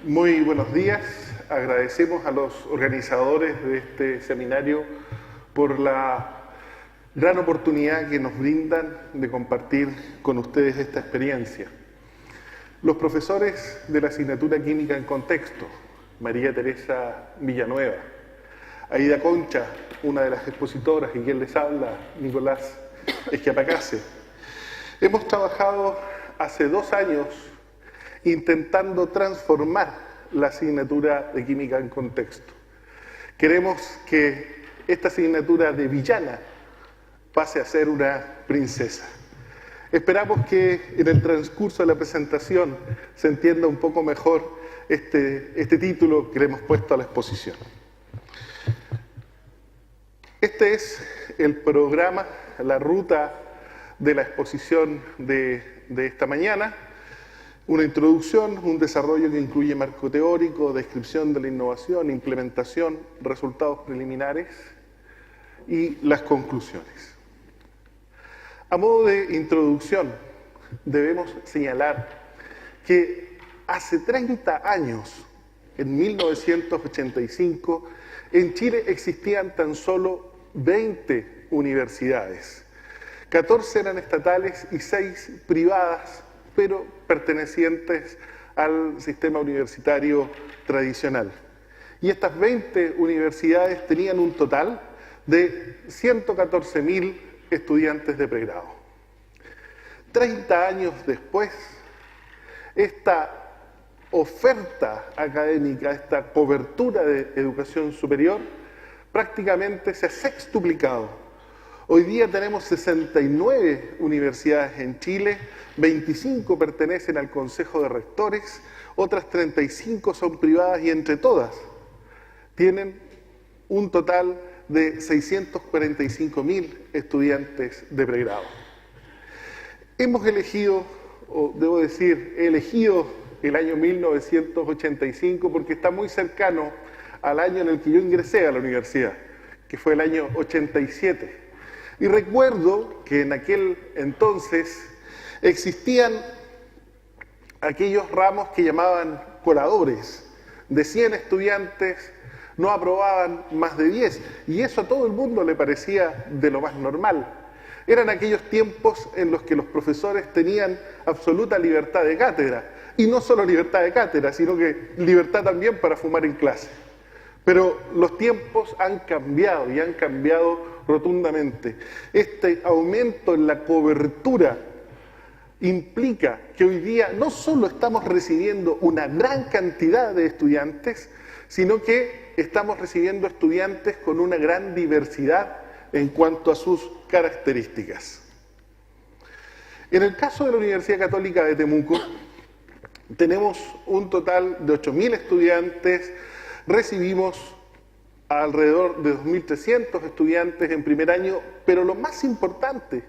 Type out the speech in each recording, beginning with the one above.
Muy buenos días. Agradecemos a los organizadores de este seminario por la gran oportunidad que nos brindan de compartir con ustedes esta experiencia. Los profesores de la asignatura Química en Contexto, María Teresa Villanueva, Aida Concha, una de las expositoras, y quien les habla, Nicolás Esquiapacase, hemos trabajado hace 2 años intentando transformar la asignatura de Química en Contexto. Queremos que esta asignatura de villana pase a ser una princesa. Esperamos que en el transcurso de la presentación se entienda un poco mejor este título que le hemos puesto a la exposición. Este es el programa, la ruta de la exposición de esta mañana. Una introducción, un desarrollo que incluye marco teórico, descripción de la innovación, implementación, resultados preliminares y las conclusiones. A modo de introducción, debemos señalar que hace 30 años, en 1985, en Chile existían tan solo 20 universidades. 14 eran estatales y 6 privadas, pero pertenecientes al sistema universitario tradicional. Y estas 20 universidades tenían un total de 114.000 estudiantes de pregrado. 30 años después, esta oferta académica, esta cobertura de educación superior, prácticamente se ha sextuplicado. Hoy día tenemos 69 universidades en Chile, 25 pertenecen al Consejo de Rectores, otras 35 son privadas y entre todas tienen un total de 645.000 estudiantes de pregrado. Hemos elegido, o debo decir, he elegido el año 1985 porque está muy cercano al año en el que yo ingresé a la universidad, que fue el año 87. Y recuerdo que en aquel entonces existían aquellos ramos que llamaban coladores. De 100 estudiantes no aprobaban más de 10, y eso a todo el mundo le parecía de lo más normal. Eran aquellos tiempos en los que los profesores tenían absoluta libertad de cátedra, y no solo libertad de cátedra, sino que libertad también para fumar en clase. Pero los tiempos han cambiado y han cambiado rotundamente. Este aumento en la cobertura implica que hoy día no solo estamos recibiendo una gran cantidad de estudiantes, sino que estamos recibiendo estudiantes con una gran diversidad en cuanto a sus características. En el caso de la Universidad Católica de Temuco, tenemos un total de 8.000 estudiantes. Recibimos alrededor de 2.300 estudiantes en primer año, pero lo más importante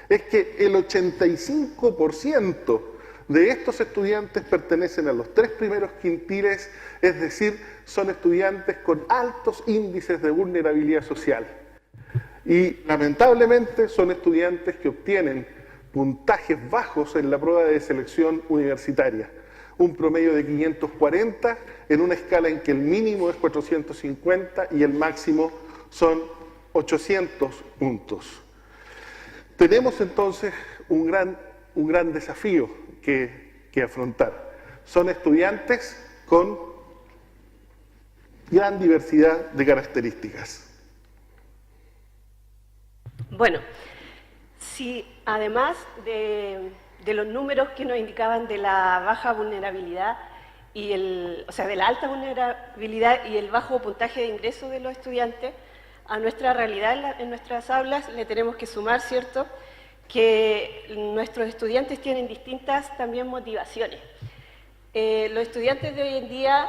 es que el 85% de estos estudiantes pertenecen a los 3 primeros quintiles, es decir, son estudiantes con altos índices de vulnerabilidad social. Y lamentablemente son estudiantes que obtienen puntajes bajos en la prueba de selección universitaria. Un promedio de 540 en una escala en que el mínimo es 450 y el máximo son 800 puntos. Tenemos entonces un gran desafío que afrontar. Son estudiantes con gran diversidad de características. Bueno, si además de los números que nos indicaban de la baja vulnerabilidad y de la alta vulnerabilidad y el bajo puntaje de ingreso de los estudiantes, a nuestra realidad en nuestras aulas le tenemos que sumar, ¿cierto?, que nuestros estudiantes tienen distintas también motivaciones. Los estudiantes de hoy en día,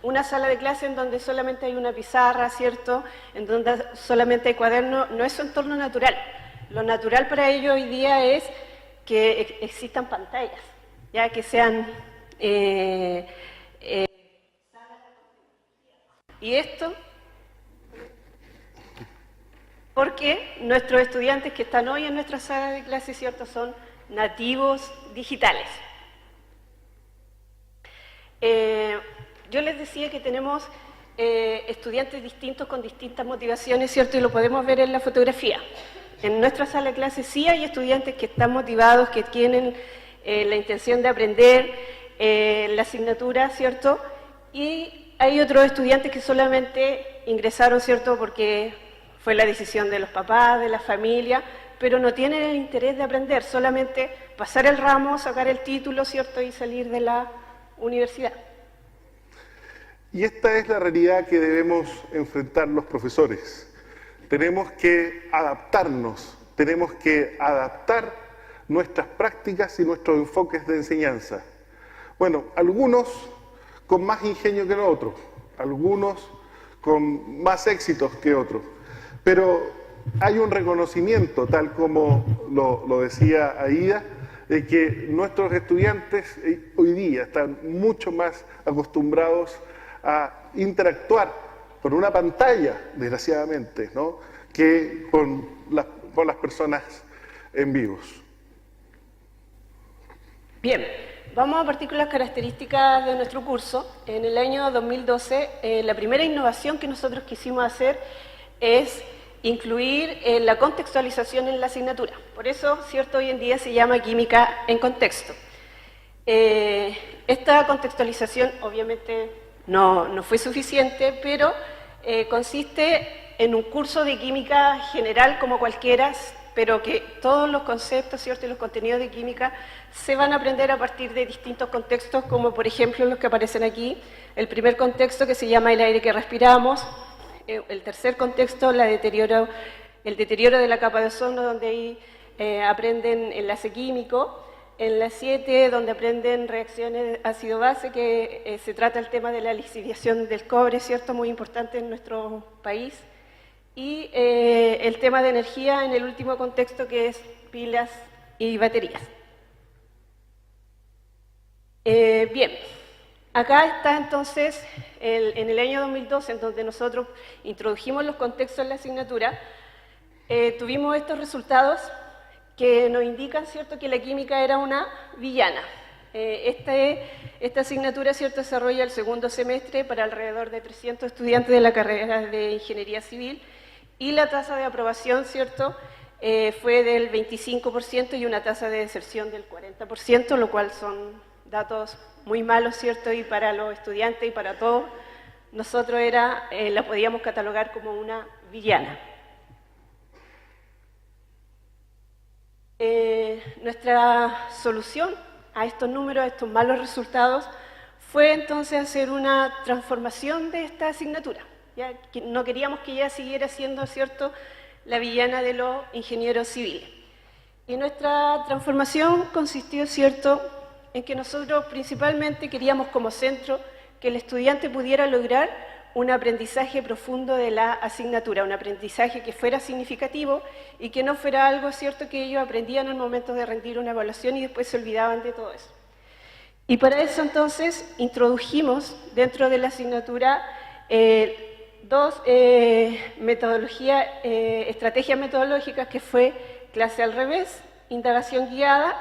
una sala de clase en donde solamente hay una pizarra, ¿cierto?, en donde solamente hay cuaderno, no es su entorno natural. Lo natural para ellos hoy día es que existan pantallas, ya que sean y esto porque nuestros estudiantes que están hoy en nuestra sala de clase, ¿cierto?, son nativos digitales. Yo les decía que tenemos estudiantes distintos con distintas motivaciones, ¿cierto? Y lo podemos ver en la fotografía. En nuestra sala de clases sí hay estudiantes que están motivados, que tienen la intención de aprender la asignatura, ¿cierto? Y hay otros estudiantes que solamente ingresaron, ¿cierto? Porque fue la decisión de los papás, de la familia, pero no tienen el interés de aprender, solamente pasar el ramo, sacar el título, ¿cierto? Y salir de la universidad. Y esta es la realidad que debemos enfrentar los profesores. Tenemos que adaptarnos, tenemos que adaptar nuestras prácticas y nuestros enfoques de enseñanza. Bueno, algunos con más ingenio que otros, algunos con más éxitos que otros, pero hay un reconocimiento, tal como lo decía Aida, de que nuestros estudiantes hoy día están mucho más acostumbrados a interactuar con una pantalla, desgraciadamente, ¿no?, que con las personas en vivos. Bien, vamos a partir con las características de nuestro curso. En el año 2012, la primera innovación que nosotros quisimos hacer es incluir la contextualización en la asignatura. Por eso, ¿cierto?, hoy en día se llama Química en Contexto. Esta contextualización obviamente no fue suficiente, pero consiste en un curso de química general como cualquiera, pero que todos los conceptos, ¿cierto?, y los contenidos de química se van a aprender a partir de distintos contextos, como por ejemplo los que aparecen aquí. El primer contexto, que se llama el aire que respiramos. El tercer contexto, el deterioro de la capa de ozono, donde ahí aprenden enlace químico. En la 7, donde aprenden reacciones ácido-base, que se trata el tema de la lixiviación del cobre, ¿cierto?, muy importante en nuestro país. Y el tema de energía en el último contexto, que es pilas y baterías. Bien, acá está entonces, en el año 2012, en donde nosotros introdujimos los contextos en la asignatura, tuvimos estos resultados que nos indican, ¿cierto?, que la química era una villana. Esta asignatura, ¿cierto?, desarrolla el segundo semestre para alrededor de 300 estudiantes de la carrera de Ingeniería Civil, y la tasa de aprobación, ¿cierto?, fue del 25% y una tasa de deserción del 40%, lo cual son datos muy malos, ¿cierto?, y para los estudiantes y para todos nosotros la podíamos catalogar como una villana. Nuestra solución a estos números, a estos malos resultados, fue entonces hacer una transformación de esta asignatura. Ya no queríamos que ella siguiera siendo, ¿cierto?, la villana de los ingenieros civiles. Y nuestra transformación consistió, ¿cierto?, en que nosotros principalmente queríamos como centro que el estudiante pudiera lograr un aprendizaje profundo de la asignatura, un aprendizaje que fuera significativo y que no fuera algo, ¿cierto?, que ellos aprendían al momento de rendir una evaluación y después se olvidaban de todo eso. Y para eso entonces introdujimos dentro de la asignatura dos estrategias metodológicas, que fue clase al revés, indagación guiada,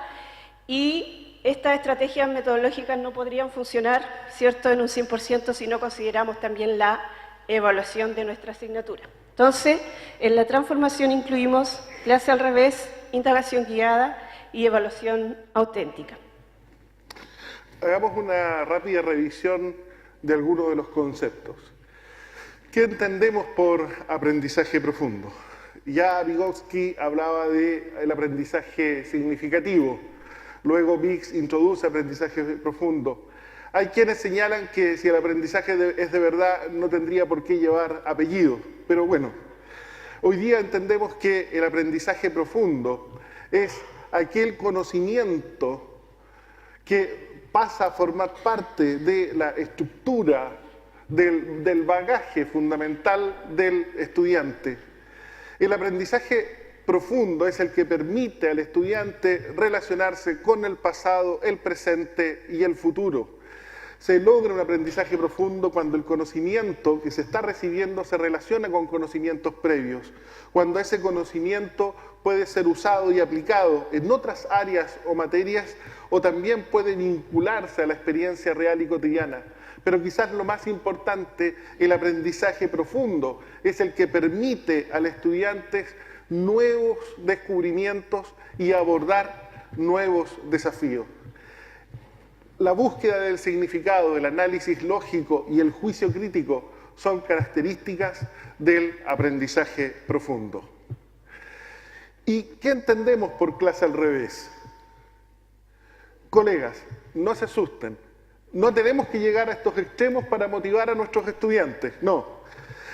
y estas estrategias metodológicas no podrían funcionar, ¿cierto?, en un 100% si no consideramos también la evaluación de nuestra asignatura. Entonces, en la transformación incluimos clase al revés, indagación guiada y evaluación auténtica. Hagamos una rápida revisión de algunos de los conceptos. ¿Qué entendemos por aprendizaje profundo? Ya Vygotsky hablaba del aprendizaje significativo. Luego Biggs introduce aprendizaje profundo. Hay quienes señalan que si el aprendizaje es de verdad no tendría por qué llevar apellido, pero bueno, hoy día entendemos que el aprendizaje profundo es aquel conocimiento que pasa a formar parte de la estructura, del bagaje fundamental del estudiante. El aprendizaje profundo es el que permite al estudiante relacionarse con el pasado, el presente y el futuro. Se logra un aprendizaje profundo cuando el conocimiento que se está recibiendo se relaciona con conocimientos previos, cuando ese conocimiento puede ser usado y aplicado en otras áreas o materias, o también puede vincularse a la experiencia real y cotidiana. Pero quizás lo más importante, el aprendizaje profundo, es el que permite al estudiante nuevos descubrimientos y abordar nuevos desafíos. La búsqueda del significado, el análisis lógico y el juicio crítico son características del aprendizaje profundo. ¿Y qué entendemos por clase al revés? Colegas, no se asusten. No tenemos que llegar a estos extremos para motivar a nuestros estudiantes, no.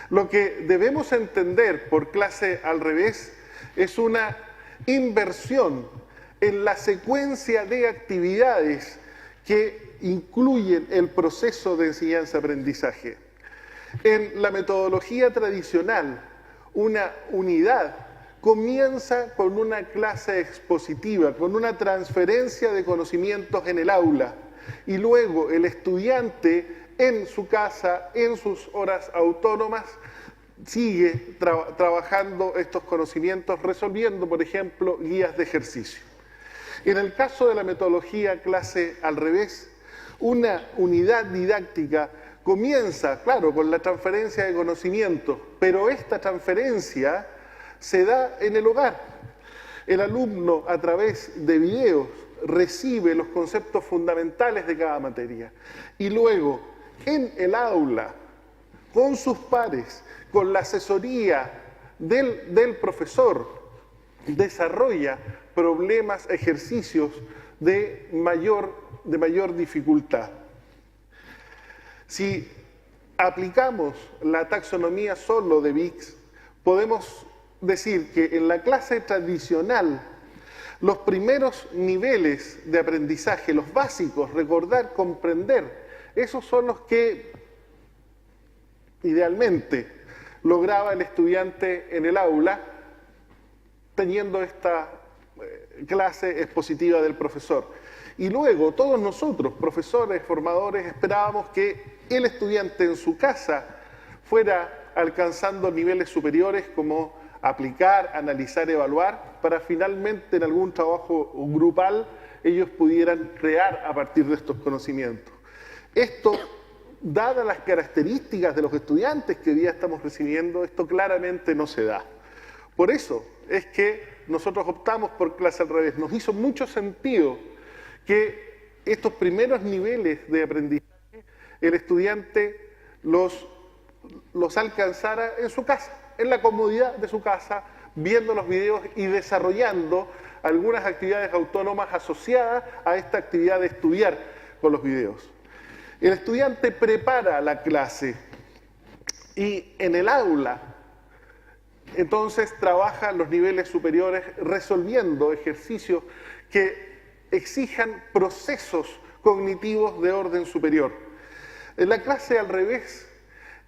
Lo que debemos entender por clase al revés es una inversión en la secuencia de actividades que incluyen el proceso de enseñanza-aprendizaje. En la metodología tradicional, una unidad comienza con una clase expositiva, con una transferencia de conocimientos en el aula, y luego el estudiante en su casa, en sus horas autónomas, sigue trabajando estos conocimientos, resolviendo, por ejemplo, guías de ejercicio. En el caso de la metodología clase al revés, una unidad didáctica comienza, claro, con la transferencia de conocimientos, pero esta transferencia se da en el hogar. El alumno, a través de videos, recibe los conceptos fundamentales de cada materia y luego en el aula, con sus pares, con la asesoría del profesor, desarrolla problemas, ejercicios de mayor dificultad. Si aplicamos la taxonomía solo de Bix, podemos decir que en la clase tradicional los primeros niveles de aprendizaje, los básicos, recordar, comprender, esos son los que idealmente lograba el estudiante en el aula teniendo esta clase expositiva del profesor. Y luego todos nosotros, profesores, formadores, esperábamos que el estudiante en su casa fuera alcanzando niveles superiores como aplicar, analizar, evaluar, para finalmente en algún trabajo grupal ellos pudieran crear a partir de estos conocimientos. Esto, dadas las características de los estudiantes que hoy día estamos recibiendo, esto claramente no se da. Por eso es que nosotros optamos por clase al revés. Nos hizo mucho sentido que estos primeros niveles de aprendizaje el estudiante los alcanzara en su casa, en la comodidad de su casa, viendo los videos y desarrollando algunas actividades autónomas asociadas a esta actividad de estudiar con los videos. El estudiante prepara la clase y en el aula entonces trabaja los niveles superiores resolviendo ejercicios que exijan procesos cognitivos de orden superior. En la clase al revés,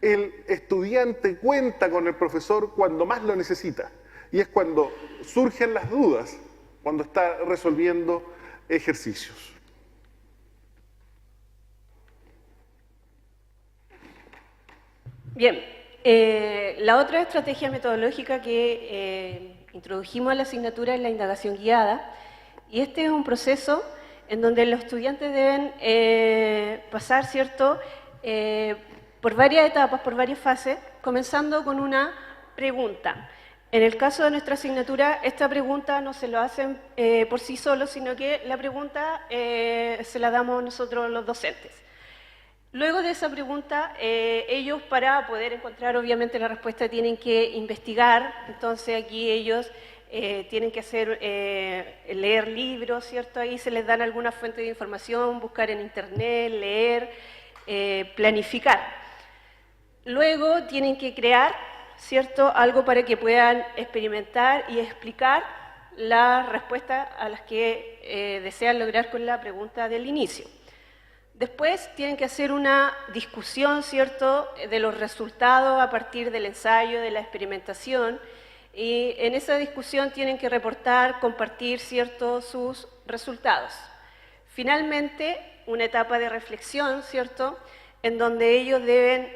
el estudiante cuenta con el profesor cuando más lo necesita y es cuando surgen las dudas, cuando está resolviendo ejercicios. Bien, la otra estrategia metodológica que introdujimos a la asignatura es la indagación guiada, y este es un proceso en donde los estudiantes deben pasar, ¿cierto?, por varias etapas, por varias fases, comenzando con una pregunta. En el caso de nuestra asignatura, esta pregunta no se lo hacen por sí solos, sino que la pregunta se la damos nosotros los docentes. Luego de esa pregunta, ellos, para poder encontrar obviamente la respuesta, tienen que investigar. Entonces aquí ellos tienen que leer libros, ¿cierto? Ahí se les dan algunas fuentes de información, buscar en internet, leer, planificar. Luego tienen que crear, ¿cierto?, algo para que puedan experimentar y explicar las respuestas a las que desean lograr con la pregunta del inicio. Después tienen que hacer una discusión, ¿cierto?, de los resultados a partir del ensayo, de la experimentación, y en esa discusión tienen que reportar, compartir, ¿cierto?, sus resultados. Finalmente, una etapa de reflexión, ¿cierto?, en donde ellos deben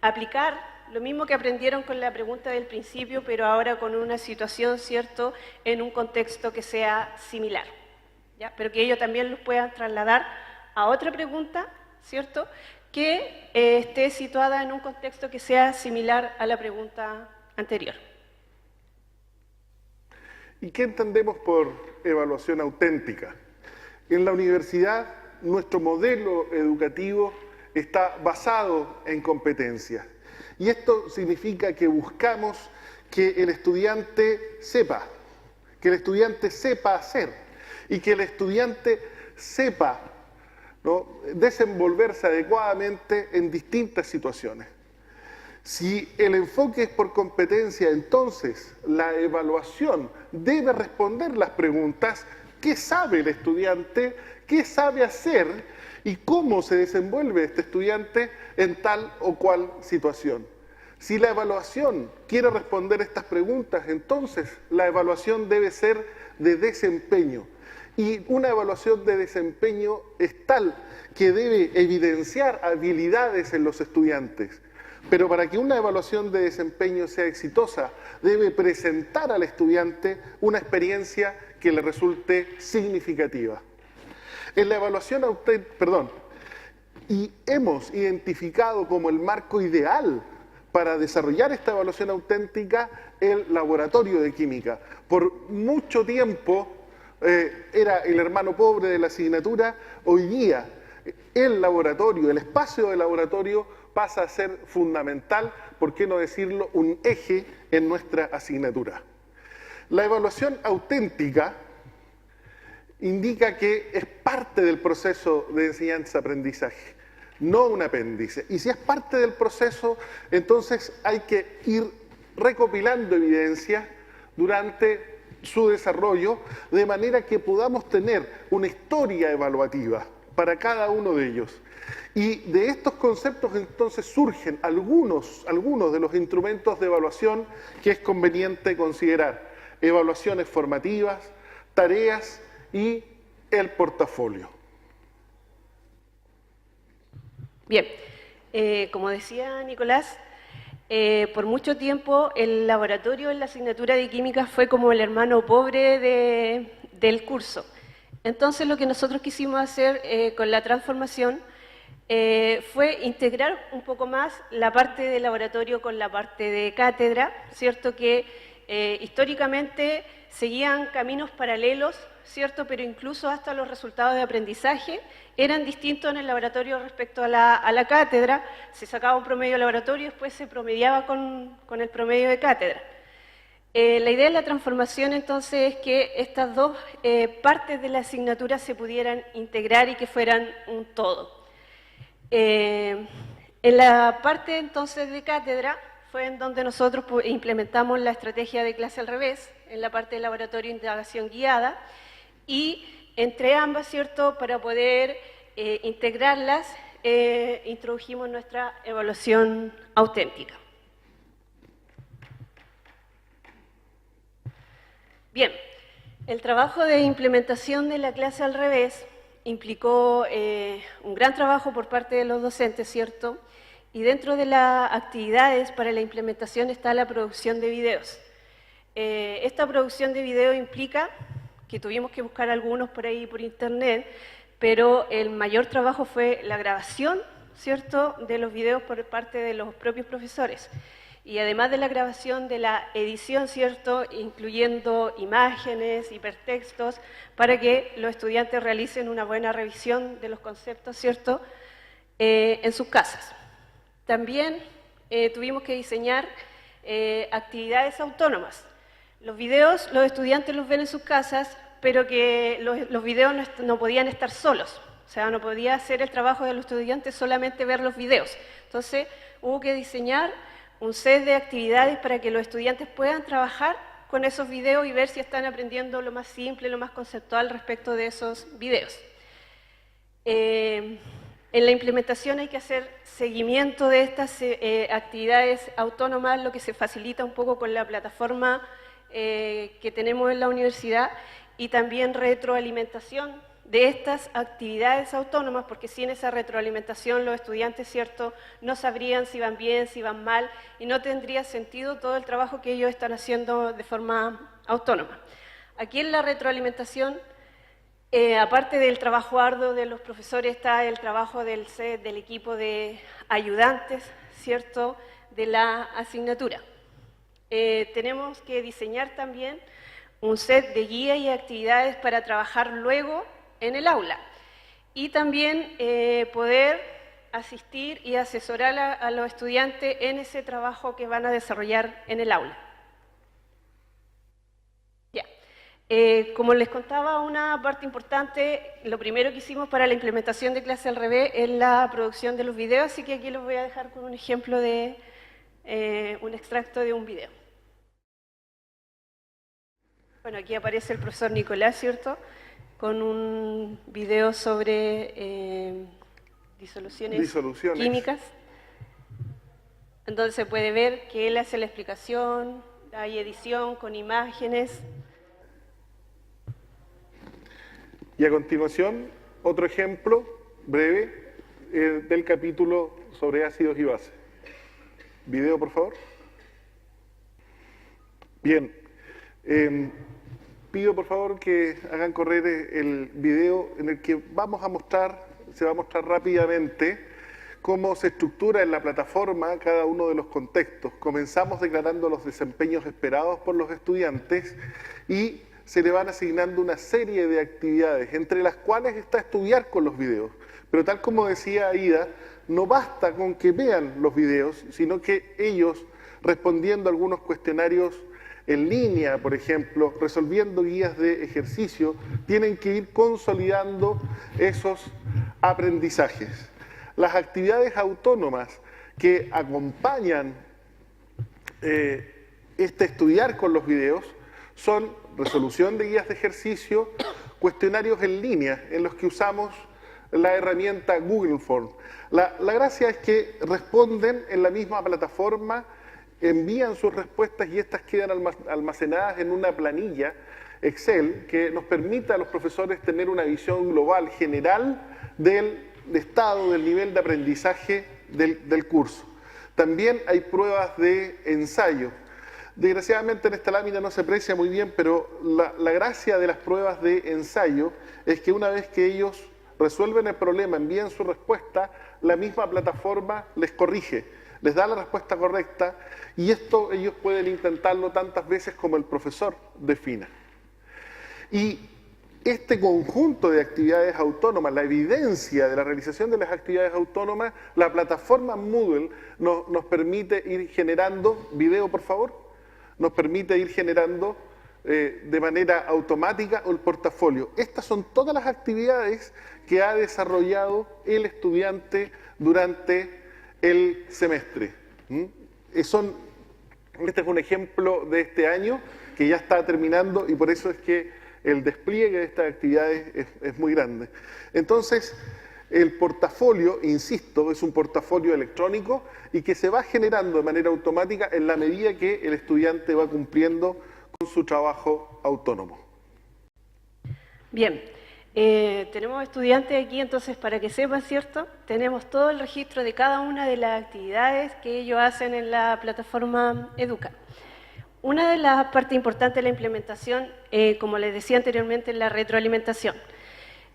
aplicar lo mismo que aprendieron con la pregunta del principio, pero ahora con una situación, ¿cierto?, en un contexto que sea similar, ¿ya? Pero que ellos también los puedan trasladar a otra pregunta, ¿cierto?, que esté situada en un contexto que sea similar a la pregunta anterior. ¿Y qué entendemos por evaluación auténtica? En la universidad, nuestro modelo educativo está basado en competencias. Y esto significa que buscamos que el estudiante sepa hacer y que el estudiante sepa, ¿no?, desenvolverse adecuadamente en distintas situaciones. Si el enfoque es por competencia, entonces la evaluación debe responder las preguntas: ¿qué sabe el estudiante? ¿Qué sabe hacer? ¿Y cómo se desenvuelve este estudiante en tal o cual situación? Si la evaluación quiere responder estas preguntas, entonces la evaluación debe ser de desempeño. Y una evaluación de desempeño es tal que debe evidenciar habilidades en los estudiantes. Pero para que una evaluación de desempeño sea exitosa, debe presentar al estudiante una experiencia que le resulte significativa. En la evaluación y hemos identificado como el marco ideal para desarrollar esta evaluación auténtica el laboratorio de química. Por mucho tiempo era el hermano pobre de la asignatura. Hoy día el laboratorio, el espacio de laboratorio pasa a ser fundamental, por qué no decirlo, un eje en nuestra asignatura. La evaluación auténtica indica que es parte del proceso de enseñanza-aprendizaje, no un apéndice. Y si es parte del proceso, entonces hay que ir recopilando evidencias durante su desarrollo, de manera que podamos tener una historia evaluativa para cada uno de ellos. Y de estos conceptos entonces surgen algunos de los instrumentos de evaluación que es conveniente considerar: evaluaciones formativas, tareas y el portafolio. Bien, como decía Nicolás, por mucho tiempo el laboratorio en la asignatura de química fue como el hermano pobre del curso. Entonces lo que nosotros quisimos hacer con la transformación fue integrar un poco más la parte de laboratorio con la parte de cátedra, ¿cierto?, que históricamente seguían caminos paralelos, ¿cierto?, pero incluso hasta los resultados de aprendizaje eran distintos en el laboratorio respecto a la cátedra. Se sacaba un promedio de laboratorio y después se promediaba con el promedio de cátedra. La idea de la transformación entonces es que estas dos partes de la asignatura se pudieran integrar y que fueran un todo. En la parte entonces de cátedra fue en donde nosotros implementamos la estrategia de clase al revés, en la parte de laboratorio de indagación guiada, y entre ambas, ¿cierto?, para poder integrarlas, introdujimos nuestra evaluación auténtica. Bien, el trabajo de implementación de la clase al revés implicó un gran trabajo por parte de los docentes, ¿cierto? Y dentro de las actividades para la implementación está la producción de videos. Esta producción de video implica que tuvimos que buscar algunos por ahí por internet, pero el mayor trabajo fue la grabación, ¿cierto?, de los videos por parte de los propios profesores. Y además de la grabación, de la edición, ¿cierto?, incluyendo imágenes, hipertextos, para que los estudiantes realicen una buena revisión de los conceptos, ¿cierto?, en sus casas. También tuvimos que diseñar actividades autónomas. Los videos los estudiantes los ven en sus casas, pero que los videos no podían estar solos. O sea, no podía hacer el trabajo de los estudiantes solamente ver los videos. Entonces, hubo que diseñar un set de actividades para que los estudiantes puedan trabajar con esos videos y ver si están aprendiendo lo más simple, lo más conceptual respecto de esos videos. En la implementación hay que hacer seguimiento de estas actividades autónomas, lo que se facilita un poco con la plataforma que tenemos en la universidad, y también retroalimentación de estas actividades autónomas, porque sin esa retroalimentación los estudiantes, ¿cierto?, no sabrían si van bien, si van mal, y no tendría sentido todo el trabajo que ellos están haciendo de forma autónoma. Aquí en la retroalimentación, aparte del trabajo arduo de los profesores, está el trabajo del equipo de ayudantes, ¿cierto?, de la asignatura. Tenemos que diseñar también un set de guías y actividades para trabajar luego en el aula y también poder asistir y asesorar a los estudiantes en ese trabajo que van a desarrollar en el aula. Ya. Como les contaba, una parte importante, lo primero que hicimos para la implementación de clase al revés es la producción de los videos, así que aquí los voy a dejar con un ejemplo de un extracto de un video. Bueno, aquí aparece el profesor Nicolás, ¿cierto?, con un video sobre disoluciones químicas, en donde se puede ver que él hace la explicación, hay edición con imágenes. Y a continuación, otro ejemplo breve del capítulo sobre ácidos y bases. Video, por favor. Bien. Pido por favor que hagan correr el video en el que se va a mostrar rápidamente cómo se estructura en la plataforma cada uno de los contextos. Comenzamos declarando los desempeños esperados por los estudiantes y se le van asignando una serie de actividades, entre las cuales está estudiar con los videos. Pero tal como decía Aida, no basta con que vean los videos, sino que ellos, respondiendo a algunos cuestionarios en línea, por ejemplo, resolviendo guías de ejercicio, tienen que ir consolidando esos aprendizajes. Las actividades autónomas que acompañan este estudiar con los videos son resolución de guías de ejercicio, cuestionarios en línea en los que usamos la herramienta Google Form. La gracia es que responden en la misma plataforma, envían sus respuestas y estas quedan almacenadas en una planilla Excel que nos permite a los profesores tener una visión global, general del estado, del nivel de aprendizaje del curso. También hay pruebas de ensayo. Desgraciadamente en esta lámina no se aprecia muy bien, pero la gracia de las pruebas de ensayo es que una vez que ellos resuelven el problema, envían su respuesta, la misma plataforma les corrige, les da la respuesta correcta y esto ellos pueden intentarlo tantas veces como el profesor defina. Y este conjunto de actividades autónomas, la evidencia de la realización de las actividades autónomas, la plataforma Moodle nos permite ir generando, video por favor, nos permite ir generando de manera automática el portafolio. Estas son todas las actividades que ha desarrollado el estudiante durante el semestre. Este es un ejemplo de este año que ya está terminando y por eso es que el despliegue de estas actividades es muy grande. Entonces, el portafolio, insisto, es un portafolio electrónico y que se va generando de manera automática en la medida que el estudiante va cumpliendo con su trabajo autónomo. Bien. Tenemos estudiantes aquí, entonces para que sepan, ¿cierto? Tenemos todo el registro de cada una de las actividades que ellos hacen en la plataforma Educa. Una de las partes importantes de la implementación, como les decía anteriormente, es la retroalimentación.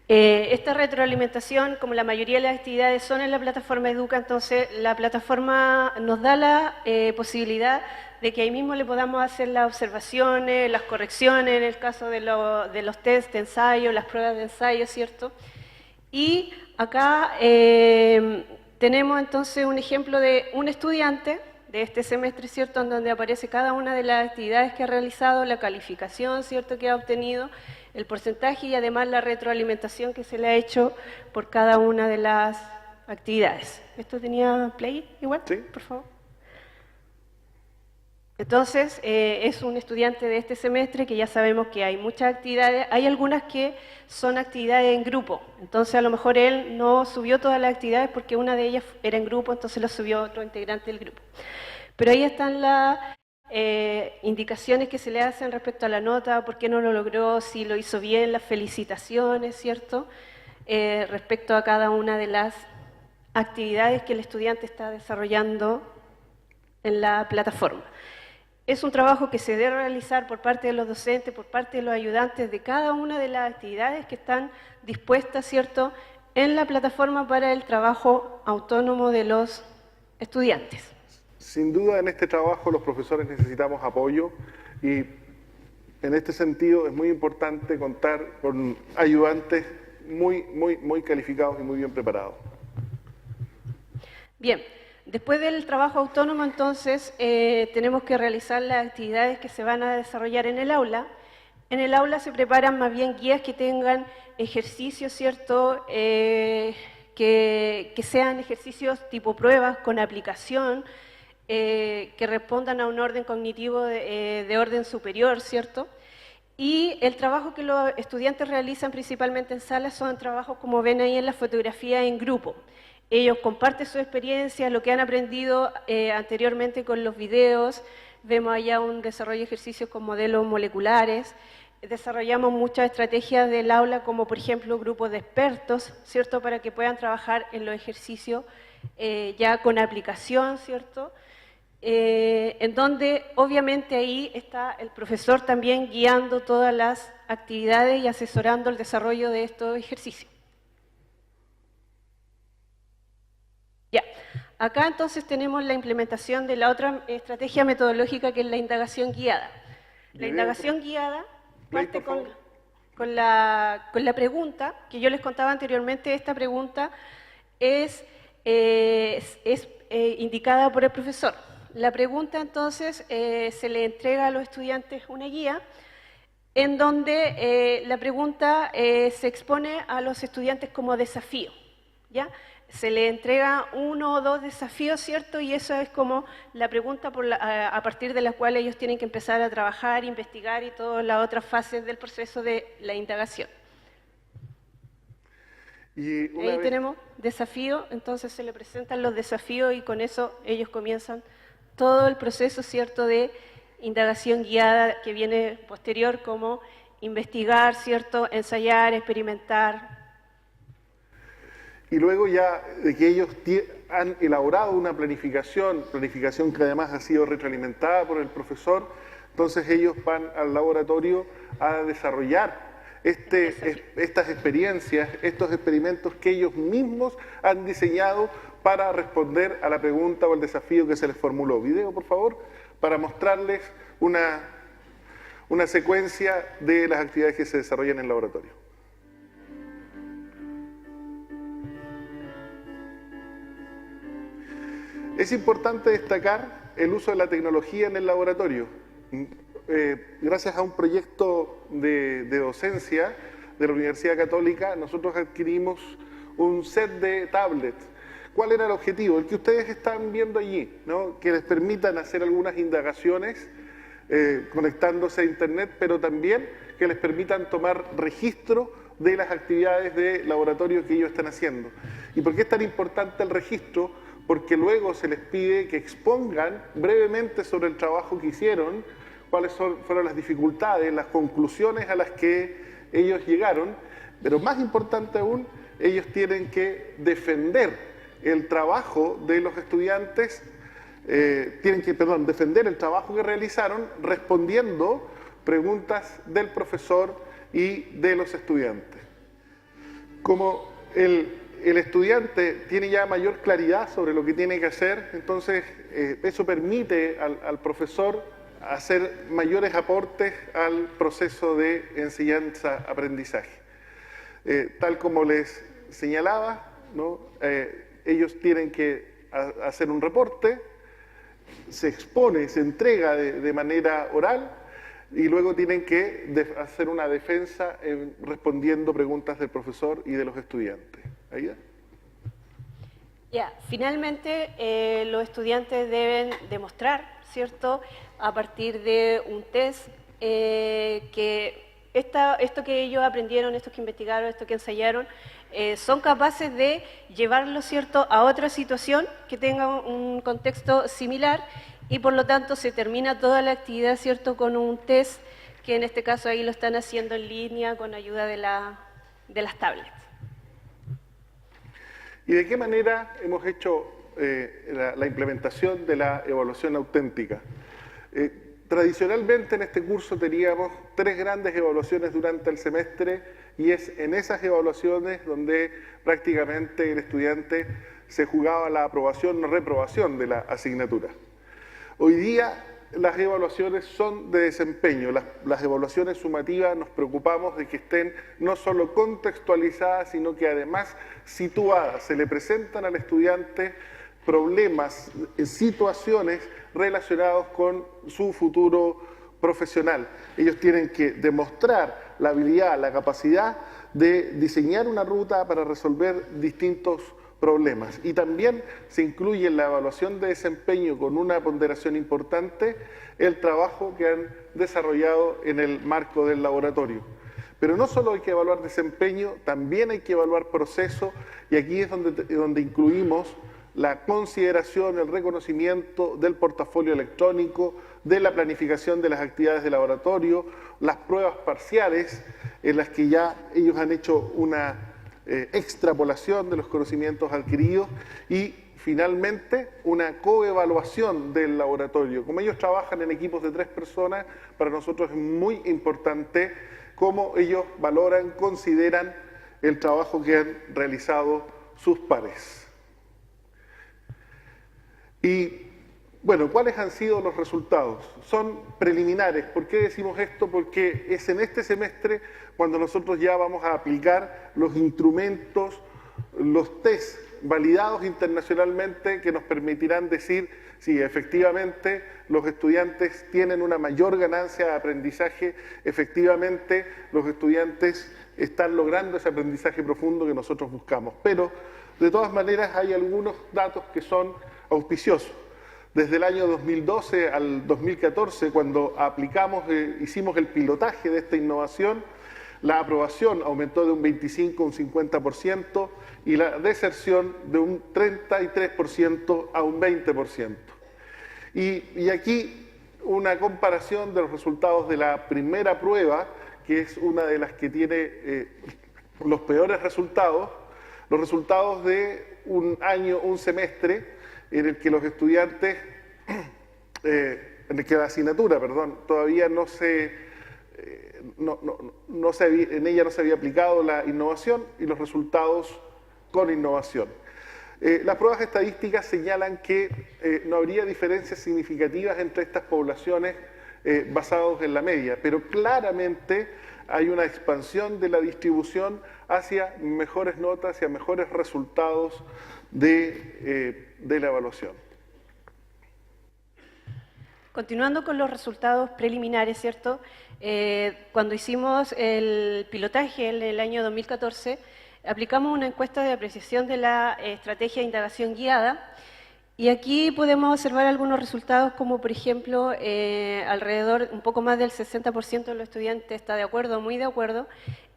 Esta retroalimentación, como la mayoría de las actividades son en la plataforma Educa, entonces la plataforma nos da la posibilidad de que ahí mismo le podamos hacer las observaciones, las correcciones, en el caso de los test de ensayo, las pruebas de ensayo, ¿cierto? Y acá tenemos entonces un ejemplo de un estudiante de este semestre, ¿cierto?, en donde aparece cada una de las actividades que ha realizado, la calificación, ¿cierto?, que ha obtenido, el porcentaje y además la retroalimentación que se le ha hecho por cada una de las actividades. ¿Esto tenía play igual? Sí. Por favor. Entonces, es un estudiante de este semestre que ya sabemos que hay muchas actividades, hay algunas que son actividades en grupo, entonces a lo mejor él no subió todas las actividades porque una de ellas era en grupo, entonces lo subió otro integrante del grupo. Pero ahí están las indicaciones que se le hacen respecto a la nota, por qué no lo logró, si lo hizo bien, las felicitaciones, ¿cierto? Respecto a cada una de las actividades que el estudiante está desarrollando en la plataforma. Es un trabajo que se debe realizar por parte de los docentes, por parte de los ayudantes de cada una de las actividades que están dispuestas, ¿cierto?, en la plataforma para el trabajo autónomo de los estudiantes. Sin duda en este trabajo los profesores necesitamos apoyo y en este sentido es muy importante contar con ayudantes muy calificados y muy bien preparados. Bien, después del trabajo autónomo entonces tenemos que realizar las actividades que se van a desarrollar en el aula. En el aula se preparan más bien guías que tengan ejercicios, ¿cierto?, que sean ejercicios tipo pruebas con aplicación, que respondan a un orden cognitivo de orden superior, ¿cierto? Y el trabajo que los estudiantes realizan principalmente en sala son trabajos, como ven ahí en la fotografía, en grupo. Ellos comparten su experiencia, lo que han aprendido anteriormente con los videos. Vemos allá un desarrollo de ejercicios con modelos moleculares. Desarrollamos muchas estrategias del aula, como por ejemplo grupos de expertos, ¿cierto?, para que puedan trabajar en los ejercicios ya con aplicación, ¿cierto?, en donde obviamente ahí está el profesor también guiando todas las actividades y asesorando el desarrollo de estos ejercicios. Ya, acá entonces tenemos la implementación de la otra estrategia metodológica, que es la indagación guiada. La indagación guiada parte con la pregunta que yo les contaba anteriormente. Esta pregunta es indicada por el profesor. La pregunta entonces se le entrega a los estudiantes una guía en donde la pregunta se expone a los estudiantes como desafío, ¿ya? Se le entrega 1 o 2 desafíos, ¿cierto? Y eso es como la pregunta a partir de la cual ellos tienen que empezar a trabajar, investigar y todas las otras fases del proceso de la indagación. Y ahí tenemos desafío, entonces se le presentan los desafíos y con eso ellos comienzan todo el proceso, ¿cierto?, de indagación guiada que viene posterior, como investigar, ¿cierto?, ensayar, experimentar. Y luego ya de que ellos han elaborado una planificación que además ha sido retroalimentada por el profesor, entonces ellos van al laboratorio a desarrollar estas experiencias, estos experimentos que ellos mismos han diseñado para responder a la pregunta o el desafío que se les formuló. Video, por favor, para mostrarles una secuencia de las actividades que se desarrollan en el laboratorio. Es importante destacar el uso de la tecnología en el laboratorio. Gracias a un proyecto de docencia de la Universidad Católica, nosotros adquirimos un set de tablets. ¿Cuál era el objetivo? El que ustedes están viendo allí, ¿no?, que les permitan hacer algunas indagaciones conectándose a internet, pero también que les permitan tomar registro de las actividades de laboratorio que ellos están haciendo. ¿Y por qué es tan importante el registro? Porque luego se les pide que expongan brevemente sobre el trabajo que hicieron, cuáles fueron las dificultades, las conclusiones a las que ellos llegaron, pero más importante aún, ellos tienen que defender el trabajo de los estudiantes, defender el trabajo que realizaron respondiendo preguntas del profesor y de los estudiantes. Como el estudiante tiene ya mayor claridad sobre lo que tiene que hacer, entonces eso permite al profesor hacer mayores aportes al proceso de enseñanza-aprendizaje. Tal como les señalaba, ¿no?, ellos tienen que hacer un reporte, se expone, se entrega de manera oral y luego tienen que hacer una defensa respondiendo preguntas del profesor y de los estudiantes. ¿Ahí? Ya, finalmente los estudiantes deben demostrar, ¿cierto?, a partir de un test que esto que ellos aprendieron, esto que investigaron, esto que ensayaron, son capaces de llevarlo, ¿cierto?, a otra situación que tenga un contexto similar y por lo tanto se termina toda la actividad, ¿cierto?, con un test que en este caso ahí lo están haciendo en línea con ayuda de las tablets. ¿Y de qué manera hemos hecho la implementación de la evaluación auténtica? Tradicionalmente en este curso teníamos 3 grandes evaluaciones durante el semestre y es en esas evaluaciones donde prácticamente el estudiante se jugaba la aprobación o reprobación de la asignatura. Hoy día las evaluaciones son de desempeño, las evaluaciones sumativas nos preocupamos de que estén no solo contextualizadas, sino que además situadas, se le presentan al estudiante problemas, situaciones relacionados con su futuro profesional. Ellos tienen que demostrar la habilidad, la capacidad de diseñar una ruta para resolver distintos problemas. Y también se incluye en la evaluación de desempeño con una ponderación importante el trabajo que han desarrollado en el marco del laboratorio. Pero no solo hay que evaluar desempeño, también hay que evaluar proceso y aquí es donde incluimos la consideración, el reconocimiento del portafolio electrónico, de la planificación de las actividades de laboratorio, las pruebas parciales en las que ya ellos han hecho una extrapolación de los conocimientos adquiridos y finalmente una coevaluación del laboratorio. Como ellos trabajan en equipos de 3 personas, para nosotros es muy importante cómo ellos valoran, consideran el trabajo que han realizado sus pares. Y bueno, ¿cuáles han sido los resultados? Son preliminares. ¿Por qué decimos esto? Porque es en este semestre cuando nosotros ya vamos a aplicar los instrumentos, los test validados internacionalmente que nos permitirán decir si efectivamente los estudiantes tienen una mayor ganancia de aprendizaje, efectivamente los estudiantes están logrando ese aprendizaje profundo que nosotros buscamos. Pero de todas maneras hay algunos datos que son auspiciosos. Desde el año 2012 al 2014, cuando hicimos el pilotaje de esta innovación, la aprobación aumentó de un 25 a un 50% y la deserción de un 33% a un 20%. Y aquí una comparación de los resultados de la primera prueba, que es una de las que tiene los peores resultados, los resultados de un año, un semestre, en el que los estudiantes, en el que la asignatura, perdón, todavía en ella no se había aplicado la innovación y los resultados con innovación. Las pruebas estadísticas señalan que no habría diferencias significativas entre estas poblaciones basados en la media, pero claramente hay una expansión de la distribución hacia mejores notas, hacia mejores resultados de la evaluación. Continuando con los resultados preliminares, ¿cierto? Cuando hicimos el pilotaje en el año 2014, aplicamos una encuesta de apreciación de la estrategia de indagación guiada y aquí podemos observar algunos resultados como, por ejemplo, alrededor, un poco más del 60% de los estudiantes está de acuerdo, muy de acuerdo,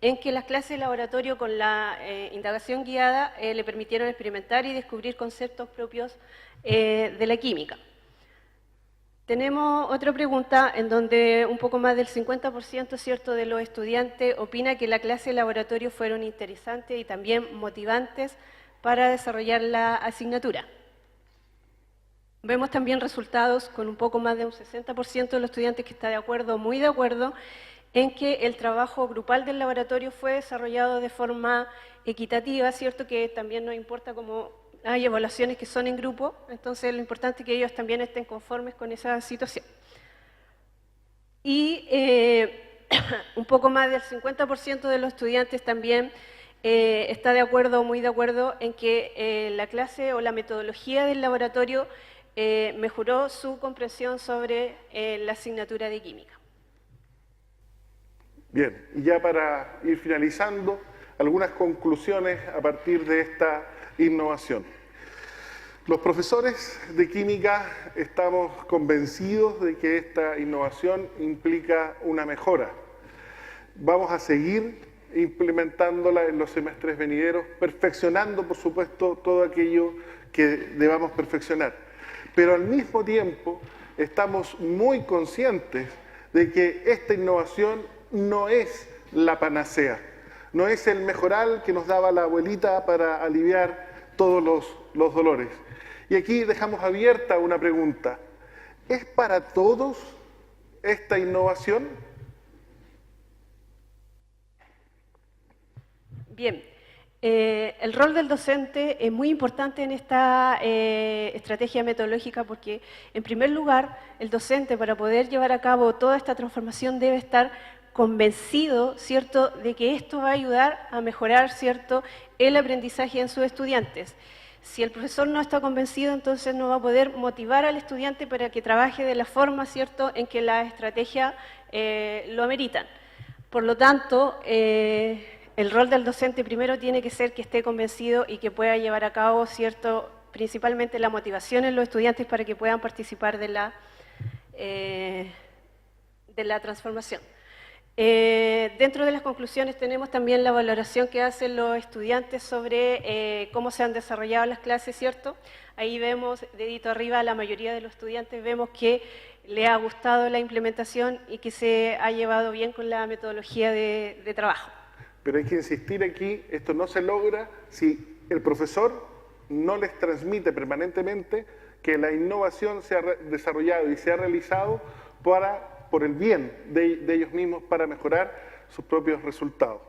en que las clases de laboratorio con la indagación guiada le permitieron experimentar y descubrir conceptos propios de la química. Tenemos otra pregunta en donde un poco más del 50%, ¿cierto?, de los estudiantes opina que la clase de laboratorio fueron interesantes y también motivantes para desarrollar la asignatura. Vemos también resultados con un poco más de un 60% de los estudiantes que está de acuerdo, muy de acuerdo, en que el trabajo grupal del laboratorio fue desarrollado de forma equitativa, ¿cierto?, que también nos importa como hay evaluaciones que son en grupo, entonces lo importante es que ellos también estén conformes con esa situación. Y un poco más del 50% de los estudiantes también está de acuerdo o muy de acuerdo en que la clase o la metodología del laboratorio mejoró su comprensión sobre la asignatura de química. Bien, y ya para ir finalizando, algunas conclusiones a partir de esta innovación. Los profesores de química estamos convencidos de que esta innovación implica una mejora. Vamos a seguir implementándola en los semestres venideros, perfeccionando, por supuesto, todo aquello que debamos perfeccionar. Pero al mismo tiempo estamos muy conscientes de que esta innovación no es la panacea, no es el mejoral que nos daba la abuelita para aliviar todos los dolores. Y aquí dejamos abierta una pregunta. ¿Es para todos esta innovación? Bien, el rol del docente es muy importante en esta estrategia metodológica porque, en primer lugar, el docente, para poder llevar a cabo toda esta transformación, debe estar convencido, ¿cierto?, de que esto va a ayudar a mejorar, ¿cierto?, el aprendizaje en sus estudiantes. Si el profesor no está convencido, entonces no va a poder motivar al estudiante para que trabaje de la forma, ¿cierto?, en que la estrategia lo ameritan. Por lo tanto, el rol del docente primero tiene que ser que esté convencido y que pueda llevar a cabo, ¿cierto?, principalmente la motivación en los estudiantes para que puedan participar de la transformación. Dentro de las conclusiones tenemos también la valoración que hacen los estudiantes sobre cómo se han desarrollado las clases, ¿cierto? Ahí vemos, dedito arriba, a la mayoría de los estudiantes vemos que le ha gustado la implementación y que se ha llevado bien con la metodología de trabajo. Pero hay que insistir aquí, esto no se logra si el profesor no les transmite permanentemente que la innovación se ha desarrollado y se ha realizado por el bien de ellos mismos para mejorar sus propios resultados.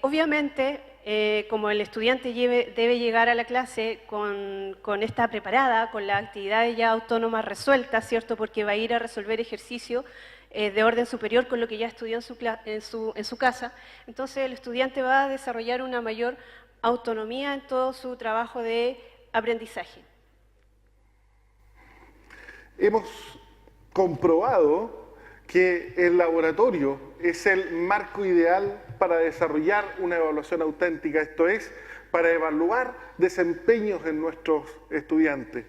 Obviamente, como el estudiante debe llegar a la clase con esta preparada, con las actividades ya autónomas resueltas, ¿cierto?, porque va a ir a resolver ejercicio de orden superior con lo que ya estudió en su casa, entonces el estudiante va a desarrollar una mayor autonomía en todo su trabajo de aprendizaje. Hemos comprobado que el laboratorio es el marco ideal para desarrollar una evaluación auténtica, esto es, para evaluar desempeños en nuestros estudiantes.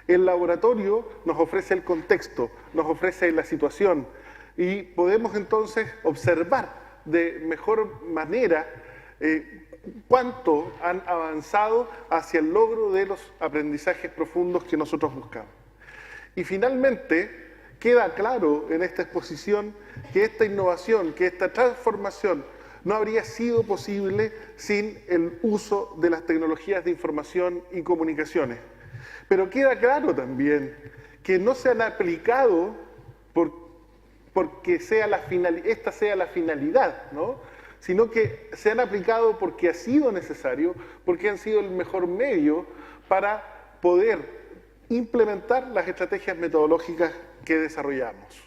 El laboratorio nos ofrece el contexto, nos ofrece la situación y podemos entonces observar de mejor manera cuánto han avanzado hacia el logro de los aprendizajes profundos que nosotros buscamos. Y finalmente, queda claro en esta exposición que esta innovación, que esta transformación no habría sido posible sin el uso de las tecnologías de información y comunicaciones. Pero queda claro también que no se han aplicado porque esta sea la finalidad, ¿no?, sino que se han aplicado porque ha sido necesario, porque han sido el mejor medio para poder implementar las estrategias metodológicas que desarrollamos.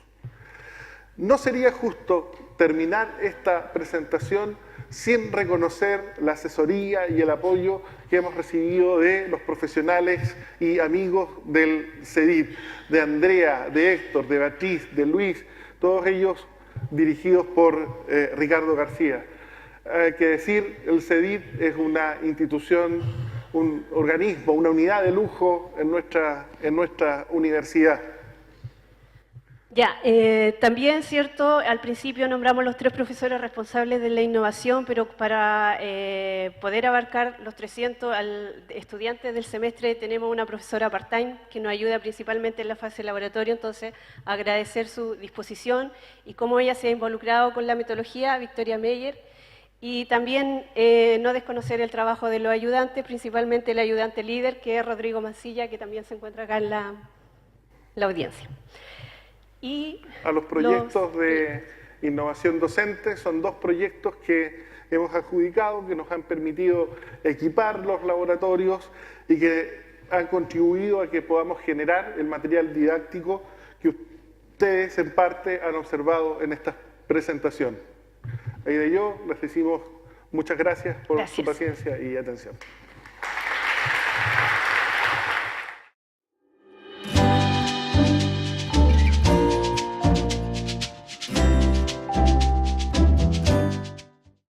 No sería justo terminar esta presentación sin reconocer la asesoría y el apoyo que hemos recibido de los profesionales y amigos del CEDIT, de Andrea, de Héctor, de Beatriz, de Luis, todos ellos dirigidos por Ricardo García. Hay que decir, el CEDIT es una institución, un organismo, una unidad de lujo en nuestra universidad. Ya, también, ¿cierto?, al principio nombramos los 3 profesores responsables de la innovación, pero para poder abarcar los 300 estudiantes del semestre tenemos una profesora part-time que nos ayuda principalmente en la fase de laboratorio, entonces agradecer su disposición y cómo ella se ha involucrado con la metodología, Victoria Meyer, y también no desconocer el trabajo de los ayudantes, principalmente el ayudante líder, que es Rodrigo Mancilla, que también se encuentra acá en la audiencia. Y a los proyectos de innovación docente, son 2 proyectos que hemos adjudicado, que nos han permitido equipar los laboratorios y que han contribuido a que podamos generar el material didáctico que ustedes en parte han observado en esta presentación. Ahí de yo les decimos muchas gracias por su paciencia y atención.